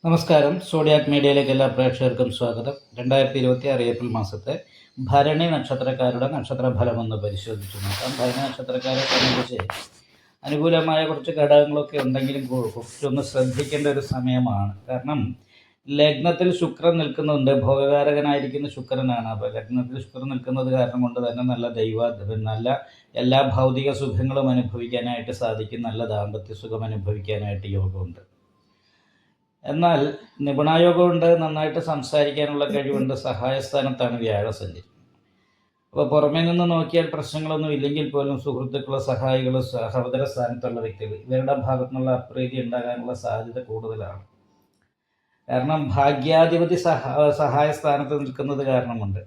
നമസ്കാരം. സോഡിയാക് മീഡിയയിലേക്ക് എല്ലാ പ്രേക്ഷകർക്കും സ്വാഗതം. 2026 ഏപ്രിൽ മാസത്തെ ഭരണി നക്ഷത്രക്കാരുടെ നക്ഷത്രഫലം ഒന്ന് പരിശോധിച്ചു നോക്കാം. ഭരണി നക്ഷത്രക്കാരെ സംബന്ധിച്ച് അനുകൂലമായ കുറച്ച് ഘടകങ്ങളൊക്കെ ഉണ്ടെങ്കിലും കുറച്ചൊന്ന് ശ്രദ്ധിക്കേണ്ട ഒരു സമയമാണ്. കാരണം ലഗ്നത്തിൽ ശുക്രൻ നിൽക്കുന്നുണ്ട്, ഭോഗകാരകനായിരിക്കുന്ന ശുക്രനാണ്. അപ്പോൾ ലഗ്നത്തിൽ ശുക്രൻ നിൽക്കുന്നത് കാരണം കൊണ്ട് തന്നെ നല്ല എല്ലാ ഭൗതിക സുഖങ്ങളും അനുഭവിക്കാനായിട്ട് സാധിക്കും. നല്ല ദാമ്പത്യ സുഖം അനുഭവിക്കാനായിട്ട് യോഗമുണ്ട്. എന്നാൽ നിപുണായോഗമുണ്ട്, നന്നായിട്ട് സംസാരിക്കാനുള്ള കഴിവുണ്ട്. സഹായസ്ഥാനത്താണ് വ്യാഴസഞ്ചരി. അപ്പോൾ പുറമേ നിന്ന് നോക്കിയാൽ പ്രശ്നങ്ങളൊന്നും ഇല്ലെങ്കിൽ പോലും സുഹൃത്തുക്കളോ സഹായികളോ സഹോദര സ്ഥാനത്തുള്ള വ്യക്തികൾ ഇവരുടെ ഭാഗത്തു നിന്നുള്ള അപ്രീതി ഉണ്ടാകാനുള്ള സാധ്യത കൂടുതലാണ്. കാരണം ഭാഗ്യാധിപതി സഹായ സ്ഥാനത്ത് നിൽക്കുന്നത് കാരണമുണ്ട്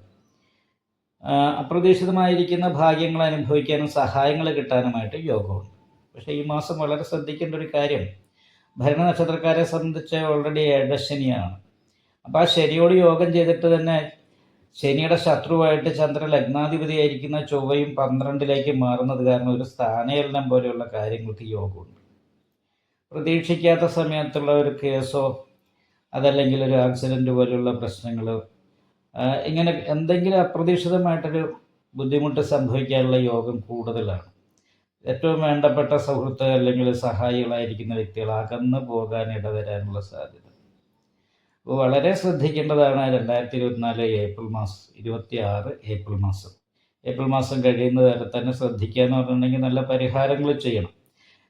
അപ്രതീക്ഷിതമായിരിക്കുന്ന ഭാഗ്യങ്ങൾ അനുഭവിക്കാനും സഹായങ്ങൾ കിട്ടാനുമായിട്ട് യോഗമുണ്ട്. പക്ഷേ ഈ മാസം വളരെ ശ്രദ്ധിക്കേണ്ട ഒരു കാര്യം, ഭരണ നക്ഷത്രക്കാരെ സംബന്ധിച്ച് ഓൾറെഡി ഏഴശനിയാണ്. അപ്പോൾ ആ ശനിയോട് യോഗം ചെയ്തിട്ട് തന്നെ ശനിയുടെ ശത്രുവായിട്ട് ചന്ദ്ര ലഗ്നാധിപതിയായിരിക്കുന്ന ചൊവ്വയും 12ലേക്ക് മാറുന്നത് കാരണം ഒരു സ്ഥാനചലനം പോലെയുള്ള കാര്യങ്ങൾക്ക് യോഗമുണ്ട്. പ്രതീക്ഷിക്കാത്ത സമയത്തുള്ള ഒരു കേസോ അതല്ലെങ്കിൽ ഒരു ആക്സിഡൻറ്റ് പോലെയുള്ള പ്രശ്നങ്ങൾ, ഇങ്ങനെ എന്തെങ്കിലും അപ്രതീക്ഷിതമായിട്ടൊരു ബുദ്ധിമുട്ട് സംഭവിക്കാനുള്ള യോഗം കൂടുതലാണ്. ഏറ്റവും വേണ്ടപ്പെട്ട സുഹൃത്ത് അല്ലെങ്കിൽ സഹായികളായിരിക്കുന്ന വ്യക്തികൾ അകന്നു പോകാൻ ഇടവരാനുള്ള സാധ്യത. അപ്പോൾ വളരെ ശ്രദ്ധിക്കേണ്ടതാണ് 2024 ഏപ്രിൽ മാസം കഴിയുന്നത് വരെ തന്നെ ശ്രദ്ധിക്കുക എന്ന് പറഞ്ഞിട്ടുണ്ടെങ്കിൽ നല്ല പരിഹാരങ്ങൾ ചെയ്യണം.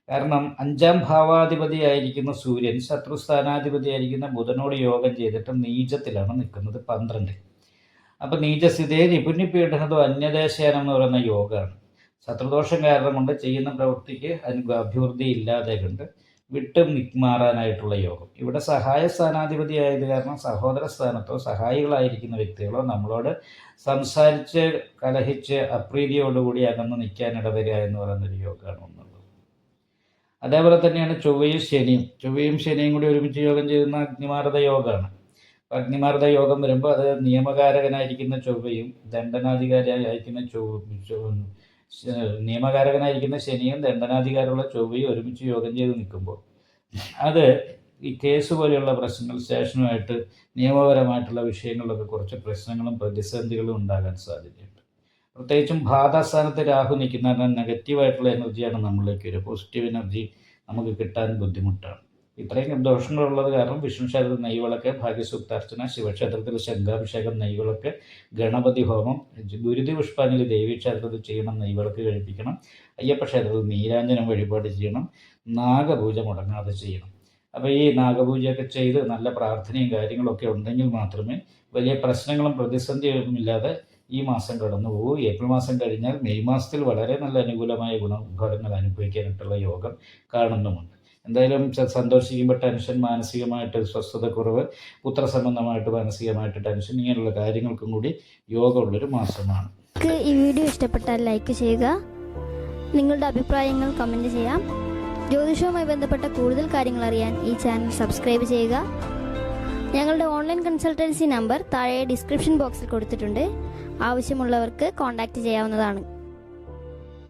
കാരണം 5ാം ഭാവാധിപതിയായിരിക്കുന്ന സൂര്യൻ ശത്രുസ്ഥാനാധിപതിയായിരിക്കുന്ന ബുധനോട് യോഗം ചെയ്തിട്ട് നീചത്തിലാണ് നിൽക്കുന്നത് 12. അപ്പോൾ നീചസ്ഥിതിയെ നിപുണ്യപീഠനതോ അന്യദേശാനം എന്ന് പറയുന്ന യോഗമാണ്. ശത്രുദോഷം കാരണം കൊണ്ട് ചെയ്യുന്ന പ്രവൃത്തിക്ക് അഭിവൃദ്ധി ഇല്ലാതെ കണ്ട് വിട്ട് മാറാനായിട്ടുള്ള യോഗം. ഇവിടെ സഹായ സ്ഥാനാധിപതി ആയത് കാരണം സഹോദര സ്ഥാനത്തോ സഹായികളായിരിക്കുന്ന വ്യക്തികളോ നമ്മളോട് സംസാരിച്ച് കലഹിച്ച് അപ്രീതിയോടുകൂടി അകന്ന് നിൽക്കാനിട വരിക എന്ന് പറയുന്നൊരു യോഗമാണ് ഒന്നുള്ളത്. അതേപോലെ തന്നെയാണ് ചൊവ്വയും ശനിയും കൂടി ഒരുമിച്ച് യോഗം ചെയ്യുന്ന അഗ്നിമാർദ്ദ യോഗമാണ്. അഗ്നിമാർദ്ദ യോഗം വരുമ്പോൾ അത് നിയമകാരകനായിരിക്കുന്ന ചൊവ്വയും ദണ്ഡനാധികാരിയായിരിക്കുന്ന നിയമകാരകനായിരിക്കുന്ന ശനിയും ദണ്ഡനാധികാരമുള്ള ചൊവ്വയും ഒരുമിച്ച് യോഗം ചെയ്ത് നിൽക്കുമ്പോൾ അത് ഈ കേസ് പോലെയുള്ള പ്രശ്നങ്ങൾ, സ്റ്റേഷനുമായിട്ട് നിയമപരമായിട്ടുള്ള വിഷയങ്ങളിലൊക്കെ കുറച്ച് പ്രശ്നങ്ങളും പ്രതിസന്ധികളും ഉണ്ടാകാൻ സാധ്യതയുണ്ട്. പ്രത്യേകിച്ചും ബാധാസ്ഥാനത്ത് രാഹു നിൽക്കുന്ന നെഗറ്റീവായിട്ടുള്ള എനർജിയാണ് നമ്മളിലേക്ക് വരിക. പോസിറ്റീവ് എനർജി നമുക്ക് കിട്ടാൻ ബുദ്ധിമുട്ടാണ്. ഇത്രയും ദോഷങ്ങളുള്ളത് കാരണം വിഷ്ണു ക്ഷേത്രത്തിൽ നെയ്വിളക്ക്, ഭാഗ്യസൂക്താർച്ചന, ശിവക്ഷേത്രത്തിൽ ശംഖാഭിഷേകം, നെയ്വിളക്ക്, ഗണപതി ഹോമം, ഗുരുതി പുഷ്പാഞ്ജലി ദേവീക്ഷേത്രത്തിൽ ചെയ്യണം, നെയ്വിളക്ക് കഴിപ്പിക്കണം, അയ്യപ്പ ക്ഷേത്രത്തിൽ നീരാഞ്ജനം വഴിപാട് ചെയ്യണം, നാഗപൂജ മുടങ്ങാതെ ചെയ്യണം. അപ്പോൾ ഈ നാഗപൂജയൊക്കെ ചെയ്ത് നല്ല പ്രാർത്ഥനയും കാര്യങ്ങളൊക്കെ ഉണ്ടെങ്കിൽ മാത്രമേ വലിയ പ്രശ്നങ്ങളും പ്രതിസന്ധിയും ഇല്ലാതെ ഈ മാസം കടന്നു പോകും. ഏപ്രിൽ മാസം കഴിഞ്ഞാൽ മെയ് മാസത്തിൽ വളരെ നല്ല അനുകൂലമായ ഗുണഫലങ്ങൾ അനുഭവിക്കാനായിട്ടുള്ള യോഗം കാണുന്നുമുണ്ട്. എന്തായാലും സന്തോഷിക്കുമ്പോൾ ടെൻഷൻ, മാനസികമായിട്ട് സ്വസ്ഥതക്കുറവ്, പുത്രസംബന്ധമായിട്ട് മാനസികമായിട്ട് ടെൻഷൻ, ഇങ്ങനെയുള്ള കാര്യങ്ങൾക്കും കൂടി യോഗമുള്ളൊരു മാസമാണ്. ഈ വീഡിയോ ഇഷ്ടപ്പെട്ടാൽ ലൈക്ക് ചെയ്യുക, നിങ്ങളുടെ അഭിപ്രായങ്ങൾ കമൻറ്റ് ചെയ്യാം. ജ്യോതിഷവുമായി ബന്ധപ്പെട്ട കൂടുതൽ കാര്യങ്ങൾ അറിയാൻ ഈ ചാനൽ സബ്സ്ക്രൈബ് ചെയ്യുക. ഞങ്ങളുടെ ഓൺലൈൻ കൺസൾട്ടൻസി നമ്പർ താഴെ ഡിസ്ക്രിപ്ഷൻ ബോക്സിൽ കൊടുത്തിട്ടുണ്ട്. ആവശ്യമുള്ളവർക്ക് കോൺടാക്റ്റ് ചെയ്യാവുന്നതാണ്.